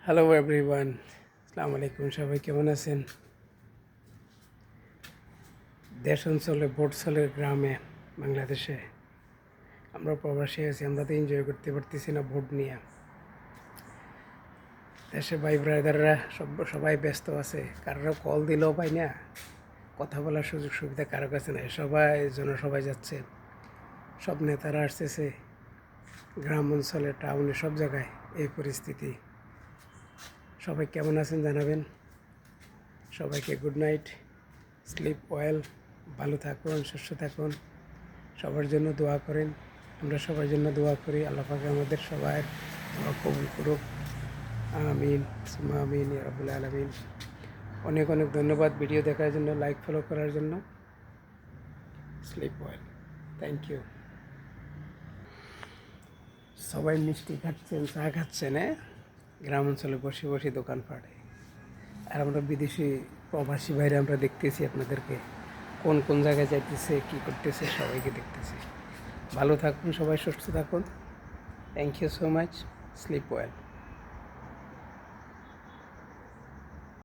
Hello everyone, আসসালামু আলাইকুম। সবাই কেমন আছেন? দেশ অঞ্চলে ভোটসলের গ্রামে বাংলাদেশে আমরা প্রবাসী আছি, আমরা তো এনজয় করতে পারতেছি না ভোট নিয়ে। দেশে ভাই ব্রাদাররা সবাই ব্যস্ত আছে, কারোর কল দিলেও পাই না, কথা বলার সুযোগ সুবিধা কারো কাছে নেই। সবাই যাচ্ছে, সব নেতারা আসতেছে, গ্রাম অঞ্চলে টাউনে সব জায়গায় এই পরিস্থিতি। সবাই কেমন আছেন জানাবেন। সবাইকে গুড নাইট, স্লিপ ওয়েল, ভালো থাকুন, সুস্থ থাকুন, সবার জন্য দোয়া করেন। আমরা সবার জন্য দোয়া করি, আল্লাহ পাক আমাদের সবার দোয়া কবুল করুক। আমিন সুম্মা আমিন ইয়া রাব্বুল আলামিন। অনেক অনেক ধন্যবাদ ভিডিও দেখার জন্য, লাইক ফলো করার জন্য। Sleep well, thank you. সবাই মিষ্টি খাচ্ছেন, চা খাচ্ছেন, গ্রাম অঞ্চলে বসে বসে দোকানপাটে। আর আমরা বিদেশি প্রবাসী বাইরে আমরা দেখতেছি আপনাদেরকে কোন কোন জায়গায় যাইতেছে, কী করতেছে, সবাইকে দেখতেছি। ভালো থাকুন, সবাই সুস্থ থাকুন। Thank you so much. Sleep well.